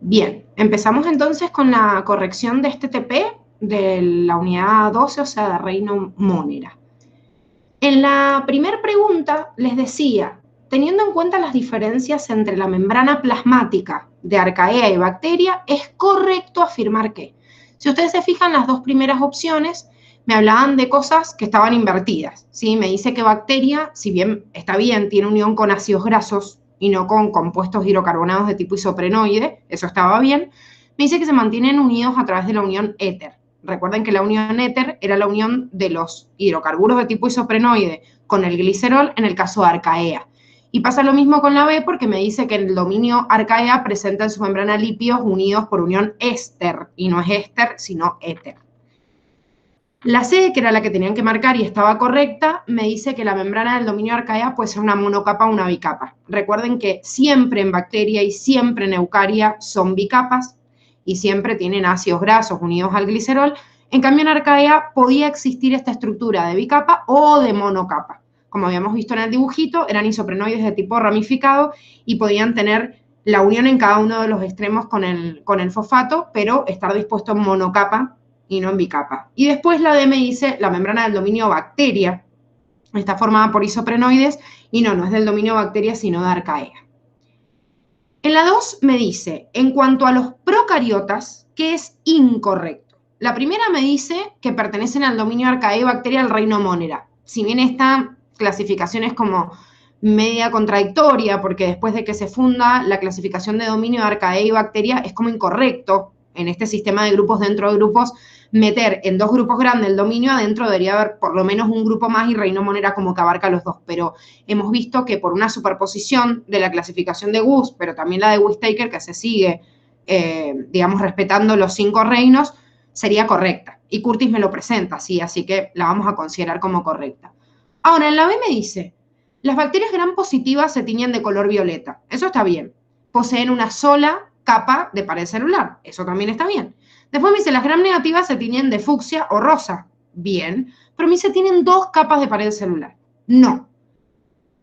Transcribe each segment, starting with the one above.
Bien, empezamos entonces con la corrección de este TP de la unidad 12, o sea, de Reino Monera. En la primera pregunta les decía, teniendo en cuenta las diferencias entre la membrana plasmática de arcaea y bacteria, es correcto afirmar que. Si ustedes se fijan, las dos primeras opciones me hablaban de cosas que estaban invertidas, ¿sí? Me dice que bacteria, si bien está bien, tiene unión con ácidos grasos y no con compuestos hidrocarbonados de tipo isoprenoide, eso estaba bien. Me dice que se mantienen unidos a través de la unión éter. Recuerden que la unión éter era la unión de los hidrocarburos de tipo isoprenoide con el glicerol en el caso de arcaea. Y pasa lo mismo con la B porque me dice que en el dominio arcaea presenta en su membrana lípidos unidos por unión éster, y no es éster, sino éter. La C, que era la que tenían que marcar y estaba correcta, me dice que la membrana del dominio arcaea puede ser una monocapa o una bicapa. Recuerden que siempre en bacteria y siempre en eucaria son bicapas y siempre tienen ácidos grasos unidos al glicerol. En cambio, en arcaea podía existir esta estructura de bicapa o de monocapa. Como habíamos visto en el dibujito, eran isoprenoides de tipo ramificado y podían tener la unión en cada uno de los extremos con el fosfato, pero estar dispuesto en monocapa y no en bicapa. Y después la D me dice la membrana del dominio bacteria está formada por isoprenoides y no es del dominio bacteria sino de arcaea. En la 2 me dice, en cuanto a los procariotas, que es incorrecto. La primera me dice que pertenecen al dominio arcaea y bacteria del reino Monera. Si bien esta clasificación es como media contradictoria, porque después de que se funda la clasificación de dominio de arcaea y bacteria es como incorrecto en este sistema de grupos dentro de grupos meter en dos grupos grandes el dominio, adentro debería haber por lo menos un grupo más y Reino Monera como que abarca los dos, pero hemos visto que por una superposición de la clasificación de Guth, pero también la de Whittaker, que se sigue, digamos, respetando los 5 reinos, sería correcta. Y Curtis me lo presenta así, así que la vamos a considerar como correcta. Ahora, en la B me dice, las bacterias gram positivas se tiñen de color violeta. Eso está bien. Poseen una sola capa de pared celular. Eso también está bien. Después me dice, las gram negativas se tiñen de fucsia o rosa. Bien. Pero me dice, tienen 2 capas de pared celular. No.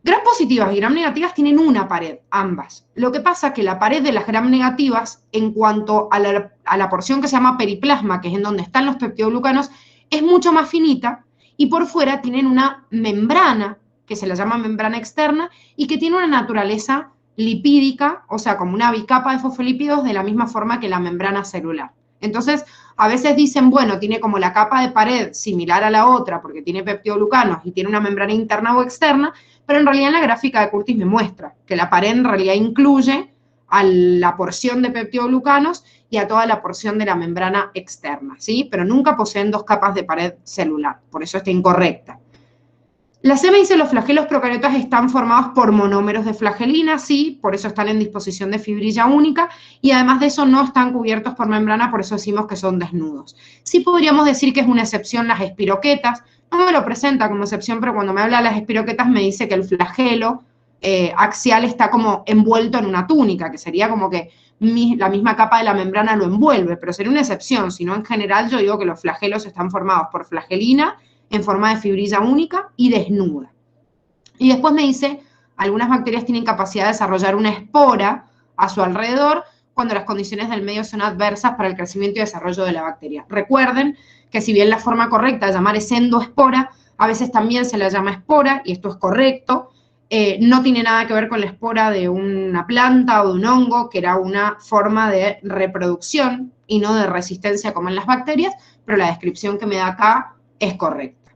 Gram positivas y gram negativas tienen una pared, ambas. Lo que pasa es que la pared de las gram negativas, en cuanto a la porción que se llama periplasma, que es en donde están los peptidoglucanos, es mucho más finita y por fuera tienen una membrana, que se la llama membrana externa, y que tiene una naturaleza lipídica, o sea, como una bicapa de fosfolípidos de la misma forma que la membrana celular. Entonces, a veces dicen, bueno, tiene como la capa de pared similar a la otra porque tiene peptidoglucanos y tiene una membrana interna o externa, pero en realidad en la gráfica de Curtis me muestra que la pared en realidad incluye a la porción de peptidoglucanos y a toda la porción de la membrana externa, ¿sí? Pero nunca poseen 2 capas de pared celular, por eso está incorrecta. La C me dice los flagelos procariotas están formados por monómeros de flagelina, sí, por eso están en disposición de fibrilla única, y además de eso no están cubiertos por membrana, por eso decimos que son desnudos. Sí podríamos decir que es una excepción las espiroquetas, no me lo presenta como excepción, pero cuando me habla de las espiroquetas me dice que el flagelo axial está como envuelto en una túnica, que sería como que la misma capa de la membrana lo envuelve, pero sería una excepción, sino en general yo digo que los flagelos están formados por flagelina en forma de fibrilla única y desnuda. Y después me dice, algunas bacterias tienen capacidad de desarrollar una espora a su alrededor cuando las condiciones del medio son adversas para el crecimiento y desarrollo de la bacteria. Recuerden que si bien la forma correcta de llamar es endoespora, a veces también se la llama espora, y esto es correcto, no tiene nada que ver con la espora de una planta o de un hongo, que era una forma de reproducción y no de resistencia como en las bacterias, pero la descripción que me da acá es correcta.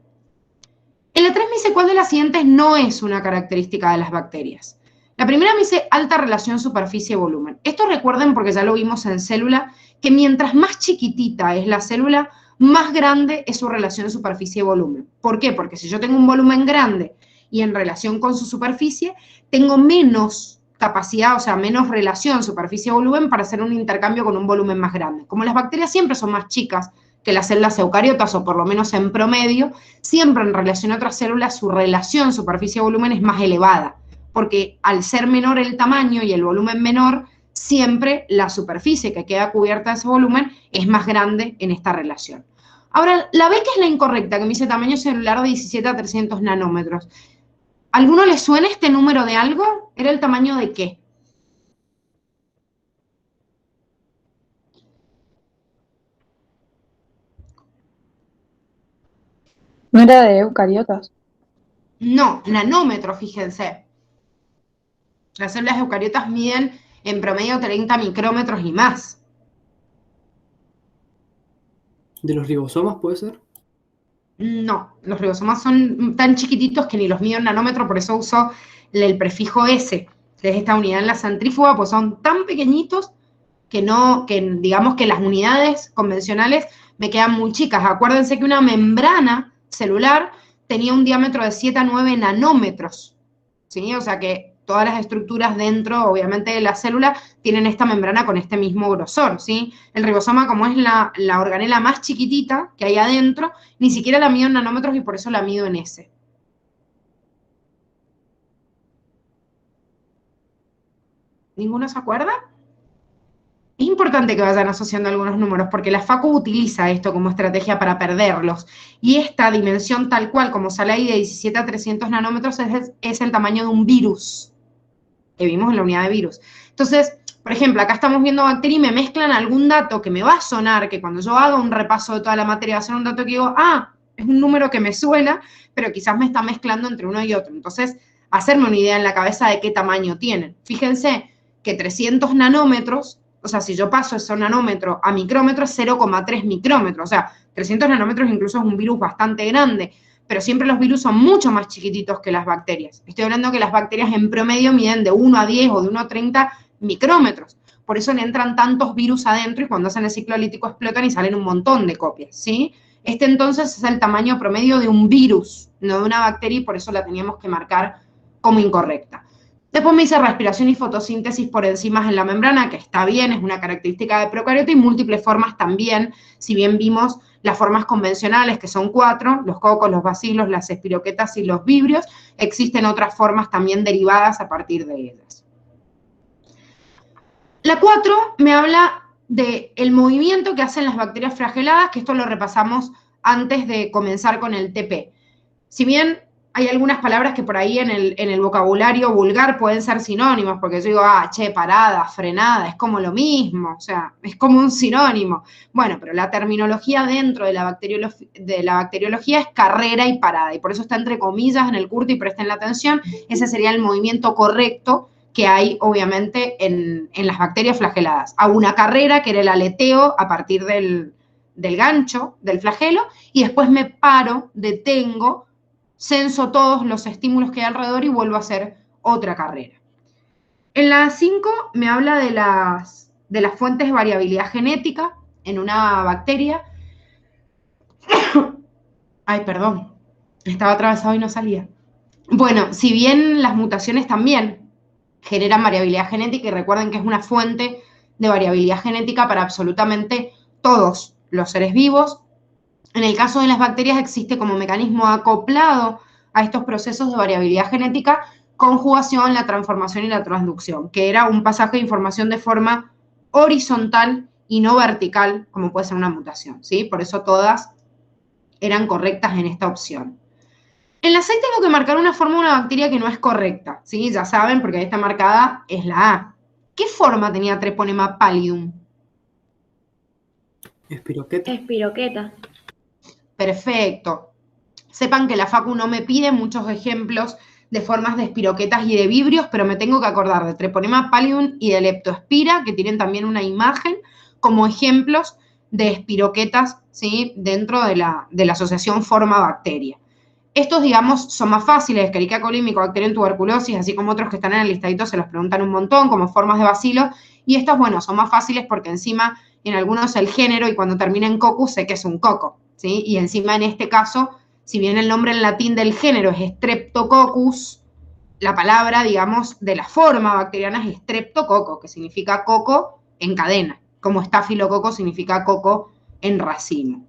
En la 3 me dice cuál de las siguientes no es una característica de las bacterias. La primera me dice alta relación superficie-volumen. Esto recuerden porque ya lo vimos en célula, que mientras más chiquitita es la célula, más grande es su relación superficie-volumen. ¿Por qué? Porque si yo tengo un volumen grande y en relación con su superficie, tengo menos capacidad, o sea, menos relación superficie-volumen para hacer un intercambio con un volumen más grande. Como las bacterias siempre son más chicas que las células eucariotas, o por lo menos en promedio, siempre en relación a otras células su relación superficie-volumen es más elevada, porque al ser menor el tamaño y el volumen menor, siempre la superficie que queda cubierta de ese volumen es más grande en esta relación. Ahora, la B, que es la incorrecta, que me dice tamaño celular de 17 a 300 nanómetros. ¿Alguno le suena este número de algo? ¿Era el tamaño de qué? No era de eucariotas. No, nanómetros, fíjense. Las células eucariotas miden en promedio 30 micrómetros y más. ¿De los ribosomas puede ser? No, los ribosomas son tan chiquititos que ni los mido en nanómetro, por eso uso el prefijo S, que es esta unidad en la centrífuga, pues son tan pequeñitos que no, que digamos que las unidades convencionales me quedan muy chicas. Acuérdense que una membrana celular tenía un diámetro de 7 a 9 nanómetros, ¿sí? O sea que todas las estructuras dentro, obviamente, de la célula tienen esta membrana con este mismo grosor, ¿sí? El ribosoma, como es la organela más chiquitita que hay adentro, ni siquiera la mido en nanómetros y por eso la mido en S. ¿Ninguno se acuerda? Es importante que vayan asociando algunos números porque la Facu utiliza esto como estrategia para perderlos. Y esta dimensión tal cual como sale ahí de 17 a 300 nanómetros es el tamaño de un virus que vimos en la unidad de virus. Entonces, por ejemplo, acá estamos viendo bacteria y me mezclan algún dato que me va a sonar, que cuando yo haga un repaso de toda la materia va a ser un dato que digo, ah, es un número que me suena, pero quizás me está mezclando entre uno y otro. Entonces, hacerme una idea en la cabeza de qué tamaño tienen. Fíjense que 300 nanómetros, o sea, si yo paso ese nanómetro a micrómetro, es 0,3 micrómetros. O sea, 300 nanómetros incluso es un virus bastante grande, pero siempre los virus son mucho más chiquititos que las bacterias. Estoy hablando que las bacterias en promedio miden de 1 a 10 o de 1 a 30 micrómetros. Por eso le entran tantos virus adentro y cuando hacen el ciclo lítico explotan y salen un montón de copias, ¿sí? Este entonces es el tamaño promedio de un virus, no de una bacteria, y por eso la teníamos que marcar como incorrecta. Después me hice respiración y fotosíntesis por enzimas en la membrana, que está bien, es una característica de procariota, y múltiples formas también, si bien vimos las formas convencionales, que son 4, los cocos, los bacilos, las espiroquetas y los vibrios, existen otras formas también derivadas a partir de ellas. La 4 me habla del movimiento que hacen las bacterias flageladas, que esto lo repasamos antes de comenzar con el TP. Si bien hay algunas palabras que por ahí en el vocabulario vulgar pueden ser sinónimos, porque yo digo, che, parada, frenada, es como lo mismo, o sea, es como un sinónimo. Bueno, pero la terminología dentro de la bacteriología es carrera y parada, y por eso está entre comillas en el curso y presten la atención, ese sería el movimiento correcto que hay, obviamente, en las bacterias flageladas. Hago una carrera, que era el aleteo a partir del gancho, del flagelo, y después me paro, detengo, censo todos los estímulos que hay alrededor y vuelvo a hacer otra carrera. En la 5 me habla de las fuentes de variabilidad genética en una bacteria. Ay, perdón, estaba atravesado y no salía. Bueno, si bien las mutaciones también generan variabilidad genética, y recuerden que es una fuente de variabilidad genética para absolutamente todos los seres vivos, en el caso de las bacterias existe como mecanismo acoplado a estos procesos de variabilidad genética, conjugación, la transformación y la transducción, que era un pasaje de información de forma horizontal y no vertical, como puede ser una mutación, ¿sí? Por eso todas eran correctas en esta opción. En la 6 tengo que marcar una forma de una bacteria que no es correcta, ¿sí? Ya saben, porque ahí está marcada, es la A. ¿Qué forma tenía Treponema pallidum? Espiroqueta. Espiroqueta. Perfecto. Sepan que la Facu no me pide muchos ejemplos de formas de espiroquetas y de vibrios, pero me tengo que acordar de Treponema pallidum y de Leptospira, que tienen también una imagen como ejemplos de espiroquetas, ¿sí? Dentro de la asociación forma-bacteria. Estos, digamos, son más fáciles, Escherichia coli, Mycobacterium tuberculosis, así como otros que están en el listadito se los preguntan un montón, como formas de bacilo, y estos, bueno, son más fáciles porque encima en algunos el género, y cuando termina en coccus sé que es un coco, ¿sí? Y encima en este caso, si bien el nombre en latín del género es Streptococcus, la palabra, digamos, de la forma bacteriana es Streptococcus, que significa coco en cadena, como Staphylococcus significa coco en racimo.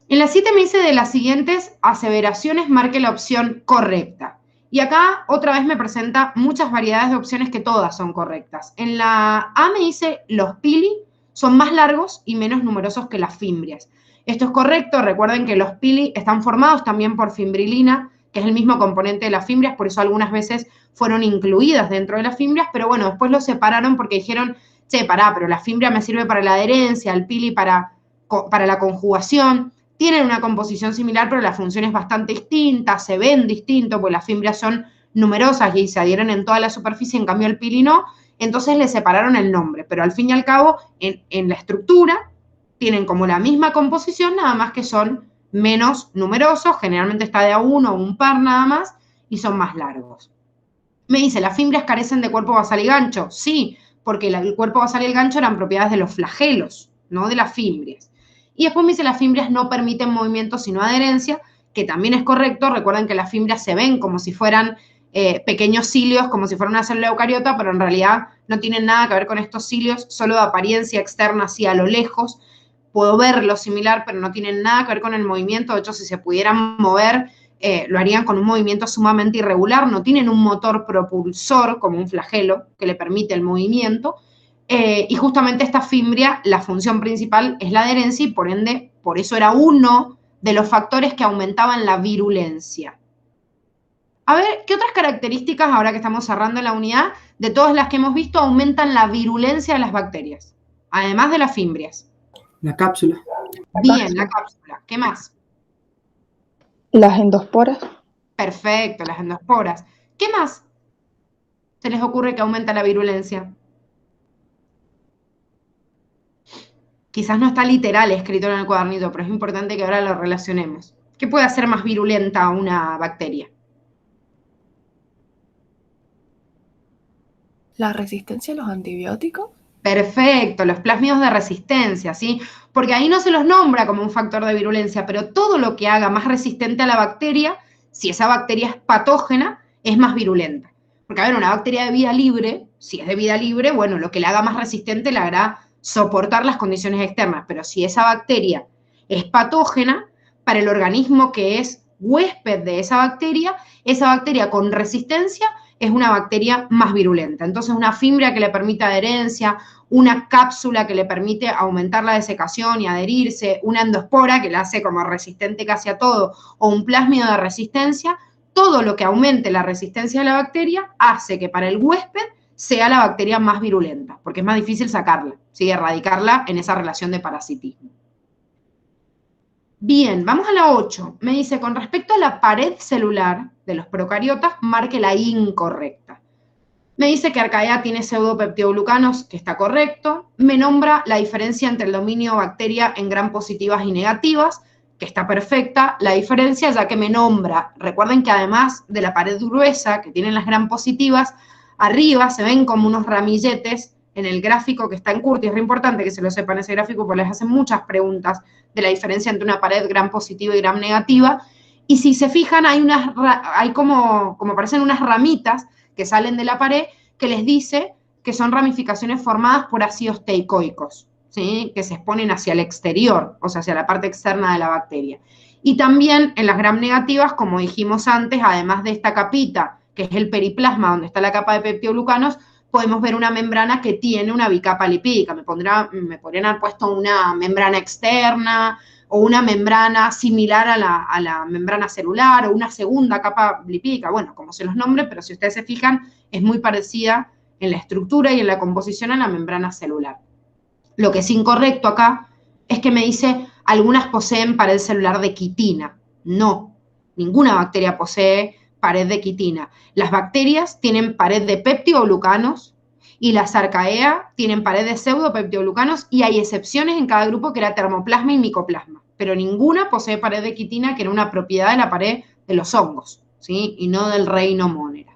En la 7 me dice de las siguientes aseveraciones marque la opción correcta. Y acá otra vez me presenta muchas variedades de opciones que todas son correctas. En la A me dice los pili son más largos y menos numerosos que las fimbrias. Esto es correcto, recuerden que los pili están formados también por fimbrilina, que es el mismo componente de las fimbrias, por eso algunas veces fueron incluidas dentro de las fimbrias, pero bueno, después los separaron porque dijeron, che, pará, pero la fimbria me sirve para la adherencia, el pili para la conjugación. tienen una composición similar, pero la función es bastante distinta, se ven distintos, porque las fimbrias son numerosas y se adhieren en toda la superficie, en cambio el pili no, entonces le separaron el nombre, pero al fin y al cabo, en la estructura, tienen como la misma composición, nada más que son menos numerosos, generalmente está de a uno o un par nada más, y son más largos. Me dice, ¿las fimbrias carecen de cuerpo basal y gancho? Sí, porque el cuerpo basal y el gancho eran propiedades de los flagelos, no de las fimbrias. Y después me dice, las fimbrias no permiten movimiento sino adherencia, que también es correcto. Recuerden que las fimbrias se ven como si fueran pequeños cilios, como si fuera una célula eucariota, pero en realidad no tienen nada que ver con estos cilios, solo de apariencia externa, así a lo lejos. Puedo verlo similar, pero no tienen nada que ver con el movimiento. De hecho, si se pudieran mover, lo harían con un movimiento sumamente irregular, no tienen un motor propulsor como un flagelo que le permite el movimiento, y justamente esta fimbria, la función principal es la adherencia y por ende, por eso era uno de los factores que aumentaban la virulencia. A ver, ¿qué otras características, ahora que estamos cerrando la unidad, de todas las que hemos visto, aumentan la virulencia de las bacterias? Además de las fimbrias. La cápsula. Bien, la cápsula. ¿Qué más? Las endosporas. Perfecto, las endosporas. ¿Qué más se les ocurre que aumenta la virulencia? Quizás no está literal escrito en el cuadernito, pero es importante que ahora lo relacionemos. ¿Qué puede hacer más virulenta una bacteria? La resistencia a los antibióticos. Perfecto, los plásmidos de resistencia, ¿sí? Porque ahí no se los nombra como un factor de virulencia, pero todo lo que haga más resistente a la bacteria, si esa bacteria es patógena, es más virulenta. Porque, a ver, una bacteria de vida libre, si es de vida libre, bueno, lo que la haga más resistente la hará soportar las condiciones externas, pero si esa bacteria es patógena, para el organismo que es huésped de esa bacteria con resistencia es una bacteria más virulenta. Entonces, una fimbria que le permite adherencia, una cápsula que le permite aumentar la desecación y adherirse, una endospora que la hace como resistente casi a todo, o un plásmido de resistencia, todo lo que aumente la resistencia de la bacteria hace que para el huésped sea la bacteria más virulenta, porque es más difícil sacarla, ¿sí? Erradicarla en esa relación de parasitismo. Bien, vamos a la 8. Me dice, con respecto a la pared celular de los procariotas, marque la incorrecta. Me dice que Archaea tiene pseudopeptidoglucanos, que está correcto. Me nombra la diferencia entre el dominio bacteria en gram positivas y negativas, que está perfecta la diferencia, ya que me nombra, recuerden que además de la pared gruesa que tienen las gram positivas, arriba se ven como unos ramilletes en el gráfico que está en Curti. Es re importante que se lo sepan ese gráfico porque les hacen muchas preguntas de la diferencia entre una pared gram positiva y gram negativa. Y si se fijan, hay como parecen unas ramitas que salen de la pared, que les dice que son ramificaciones formadas por ácidos teicoicos, ¿sí? Que se exponen hacia el exterior, o sea, hacia la parte externa de la bacteria. Y también en las gram negativas, como dijimos antes, además de esta capita, que es el periplasma, donde está la capa de peptidoglucanos, podemos ver una membrana que tiene una bicapa lipídica. Me podrían haber puesto una membrana externa, o una membrana similar a la membrana celular, o una segunda capa lipídica, bueno, como se los nombre, pero si ustedes se fijan, es muy parecida en la estructura y en la composición a la membrana celular. Lo que es incorrecto acá es que me dice, algunas poseen pared celular de quitina. No, ninguna bacteria posee pared de quitina. Las bacterias tienen pared de peptidoglucanos, y las Archaea tienen pared de pseudopeptidoglucanos, y hay excepciones en cada grupo que era termoplasma y micoplasma, pero ninguna posee pared de quitina, que era una propiedad de la pared de los hongos, ¿sí? Y no del reino Monera.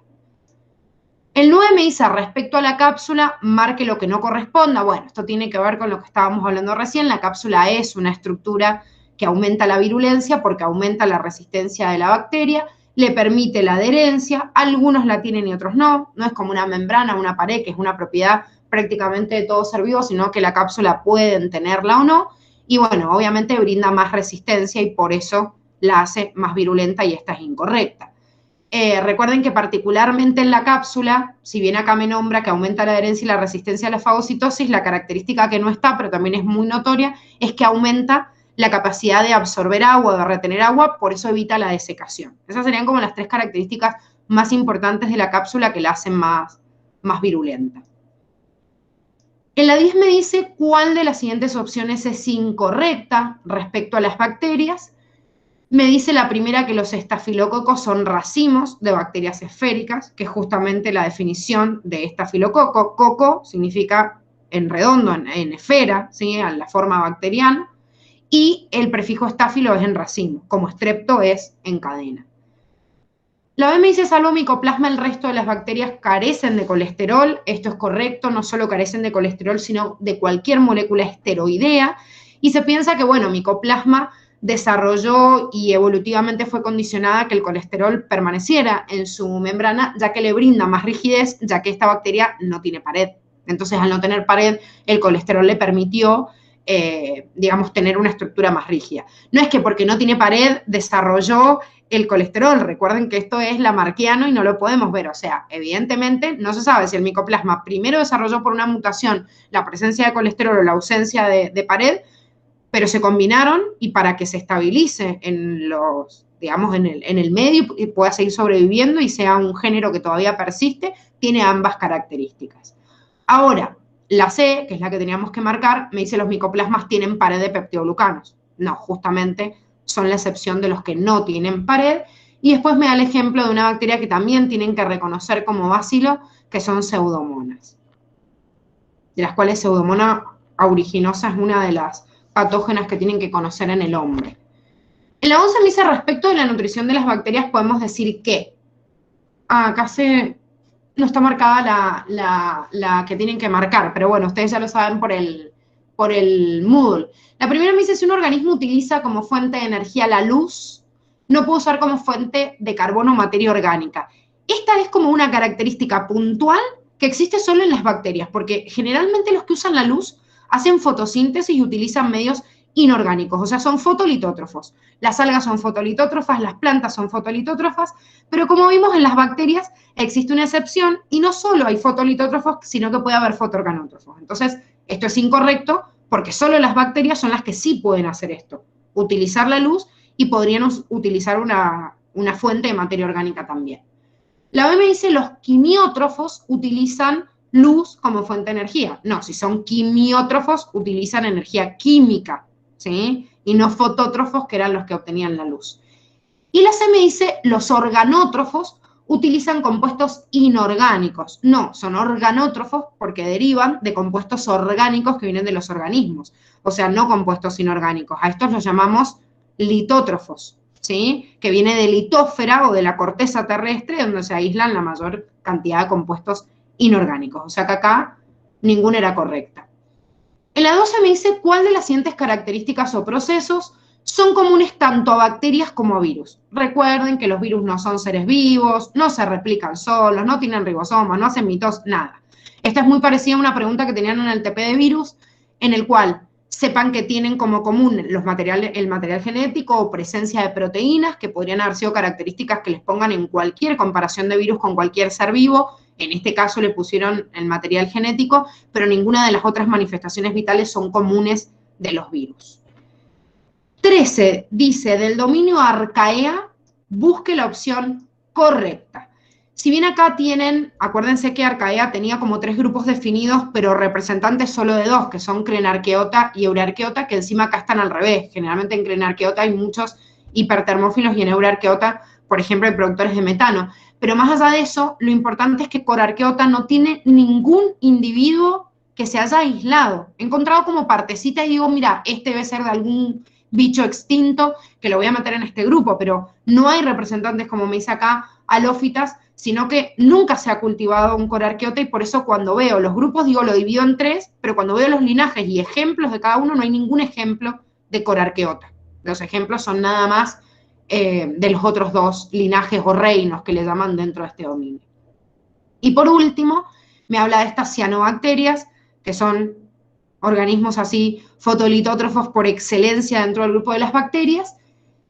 El 9 me dice, respecto a la cápsula, marque lo que no corresponda. Bueno, esto tiene que ver con lo que estábamos hablando recién. La cápsula es una estructura que aumenta la virulencia porque aumenta la resistencia de la bacteria, le permite la adherencia, algunos la tienen y otros no. No es como una membrana, una pared, que es una propiedad prácticamente de todo ser vivo, sino que la cápsula pueden tenerla o no. Y bueno, obviamente brinda más resistencia y por eso la hace más virulenta, y esta es incorrecta. Recuerden que particularmente en la cápsula, si bien acá me nombra que aumenta la adherencia y la resistencia a la fagocitosis, la característica que no está, pero también es muy notoria, es que aumenta la capacidad de absorber agua, de retener agua, por eso evita la desecación. Esas serían como las 3 características más importantes de la cápsula que la hacen más virulenta. En la 10 me dice cuál de las siguientes opciones es incorrecta respecto a las bacterias. Me dice la primera que los estafilococos son racimos de bacterias esféricas, que es justamente la definición de estafilococo. Coco significa en redondo, en esfera, ¿sí? En la forma bacteriana. Y el prefijo estáfilo es en racimo, como strepto es en cadena. La B me dice, salvo micoplasma, el resto de las bacterias carecen de colesterol. Esto es correcto, no solo carecen de colesterol, sino de cualquier molécula esteroidea. Y se piensa que, bueno, micoplasma desarrolló y evolutivamente fue condicionada a que el colesterol permaneciera en su membrana, ya que le brinda más rigidez, ya que esta bacteria no tiene pared. Entonces, al no tener pared, el colesterol le permitió, digamos, tener una estructura más rígida. No es que porque no tiene pared desarrolló el colesterol. Recuerden que esto es lamarckiano y no lo podemos ver. O sea, evidentemente no se sabe si el micoplasma primero desarrolló por una mutación la presencia de colesterol o la ausencia de pared, pero se combinaron y para que se estabilice en los, digamos, en el medio y pueda seguir sobreviviendo y sea un género que todavía persiste, tiene ambas características. Ahora, la C, que es la que teníamos que marcar, me dice los micoplasmas tienen pared de peptidoglucanos. No, justamente son la excepción de los que no tienen pared. Y después me da el ejemplo de una bacteria que también tienen que reconocer como bacilo, que son pseudomonas, de las cuales pseudomonas aeruginosa es una de las patógenas que tienen que conocer en el hombre. En la 11 me dice, respecto de la nutrición de las bacterias, podemos decir que, acá no está marcada la que tienen que marcar, pero bueno, ustedes ya lo saben por el Moodle. La primera me dice, si un organismo utiliza como fuente de energía la luz, no puede usar como fuente de carbono materia orgánica. Esta es como una característica puntual que existe solo en las bacterias, porque generalmente los que usan la luz hacen fotosíntesis y utilizan medios inorgánicos, o sea, son fotolitótrofos. Las algas son fotolitótrofas, las plantas son fotolitótrofas, pero como vimos en las bacterias existe una excepción y no solo hay fotolitótrofos, sino que puede haber fotoorganótrofos. Entonces, esto es incorrecto porque solo las bacterias son las que sí pueden hacer esto, utilizar la luz y podrían utilizar una fuente de materia orgánica también. La B me dice, los quimiótrofos utilizan luz como fuente de energía. No, si son quimiótrofos, utilizan energía química, ¿sí? Y no fotótrofos, que eran los que obtenían la luz. Y la C me dice, los organótrofos utilizan compuestos inorgánicos. No, son organótrofos porque derivan de compuestos orgánicos que vienen de los organismos. O sea, no compuestos inorgánicos. A estos los llamamos litótrofos, ¿sí? Que viene de litósfera o de la corteza terrestre, donde se aíslan la mayor cantidad de compuestos inorgánicos. O sea que acá ninguna era correcta. En la 12 me dice cuál de las siguientes características o procesos son comunes tanto a bacterias como a virus. Recuerden que los virus no son seres vivos, no se replican solos, no tienen ribosomas, no hacen mitosis, nada. Esta es muy parecida a una pregunta que tenían en el TP de virus, en el cual sepan que tienen como común el material genético o presencia de proteínas, que podrían haber sido características que les pongan en cualquier comparación de virus con cualquier ser vivo. En este caso le pusieron el material genético, pero ninguna de las otras manifestaciones vitales son comunes de los virus. 13 dice, del dominio Archaea, busque la opción correcta. Si bien acá tienen, acuérdense que Archaea tenía como 3 grupos definidos, pero representantes solo de 2, que son Crenarchaeota y Eurarchaeota, que encima acá están al revés. Generalmente en Crenarchaeota hay muchos hipertermófilos y en Eurarchaeota, por ejemplo, hay productores de metano. Pero más allá de eso, lo importante es que Corarchaeota no tiene ningún individuo que se haya aislado. He encontrado como partecita y digo, mira, este debe ser de algún bicho extinto que lo voy a meter en este grupo, pero no hay representantes, como me dice acá, halófitas, sino que nunca se ha cultivado un Corarchaeota y por eso cuando veo los grupos, digo, lo divido en 3, pero cuando veo los linajes y ejemplos de cada uno, no hay ningún ejemplo de Corarchaeota. Los ejemplos son nada más de los otros 2 linajes o reinos que le llaman dentro de este dominio. Y por último, me habla de estas cianobacterias, que son organismos así fotolitótrofos por excelencia dentro del grupo de las bacterias,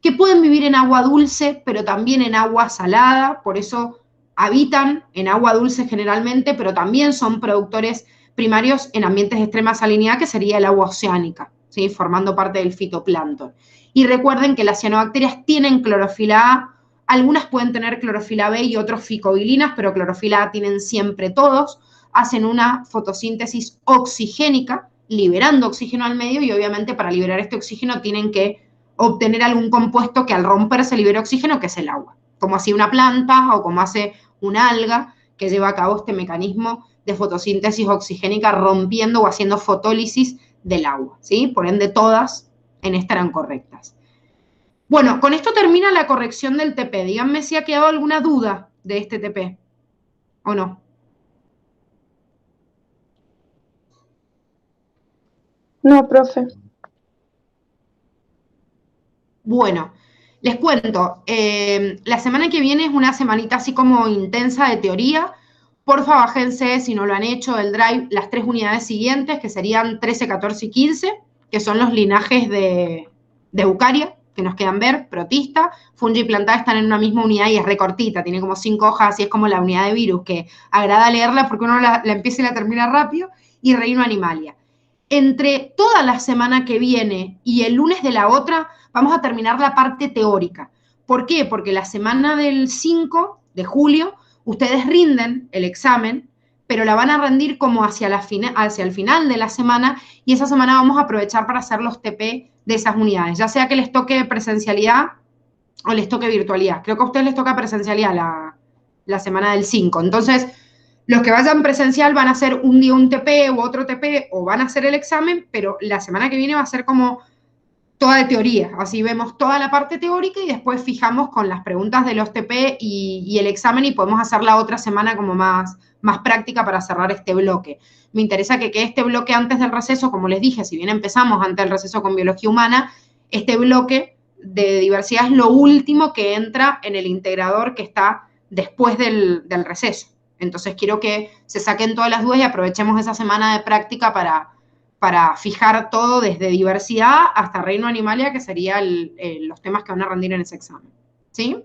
que pueden vivir en agua dulce, pero también en agua salada, por eso habitan en agua dulce generalmente, pero también son productores primarios en ambientes de extrema salinidad, que sería el agua oceánica, ¿sí? Formando parte del fitoplancton. Y recuerden que las cianobacterias tienen clorofila A, algunas pueden tener clorofila B y otros ficobilinas, pero clorofila A tienen siempre todos, hacen una fotosíntesis oxigénica, liberando oxígeno al medio, y obviamente para liberar este oxígeno tienen que obtener algún compuesto que al romperse libere oxígeno, que es el agua, como hace una planta o como hace una alga que lleva a cabo este mecanismo de fotosíntesis oxigénica rompiendo o haciendo fotólisis del agua, ¿sí? Por ende, todas en esta eran correctas. Bueno, con esto termina la corrección del TP. Díganme si ha quedado alguna duda de este TP o no. No, profe. Bueno, les cuento, la semana que viene es una semanita así como intensa de teoría. Porfa, bájense, si no lo han hecho, del Drive, las 3 unidades siguientes, que serían 13, 14 y 15, que son los linajes de Eucaria, que nos quedan ver, protista. Fungi y plantada están en una misma unidad y es recortita, tiene como 5 hojas, así es como la unidad de virus, que agrada leerla porque uno la empieza y la termina rápido, y reino animalia. Entre toda la semana que viene y el lunes de la otra, vamos a terminar la parte teórica. ¿Por qué? Porque la semana del 5 de julio, ustedes rinden el examen, pero la van a rendir como hacia el final de la semana, y esa semana vamos a aprovechar para hacer los TP de esas unidades, ya sea que les toque presencialidad o les toque virtualidad. Creo que a ustedes les toca presencialidad la semana del 5. Entonces, los que vayan presencial van a hacer un día un TP u otro TP o van a hacer el examen, pero la semana que viene va a ser como toda de teoría. Así vemos toda la parte teórica y después fijamos con las preguntas de los TP y el examen, y podemos hacer la otra semana como más práctica para cerrar este bloque. Me interesa que quede este bloque antes del receso, como les dije, si bien empezamos antes del receso con biología humana, este bloque de diversidad es lo último que entra en el integrador que está después del receso. Entonces quiero que se saquen todas las dudas y aprovechemos esa semana de práctica para fijar todo desde diversidad hasta reino animalia, que serían los temas que van a rendir en ese examen. ¿Sí?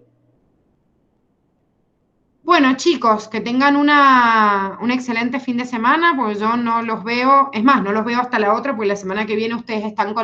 Bueno, chicos, que tengan un excelente fin de semana, porque yo no los veo, es más, no los veo hasta la otra, porque la semana que viene ustedes están con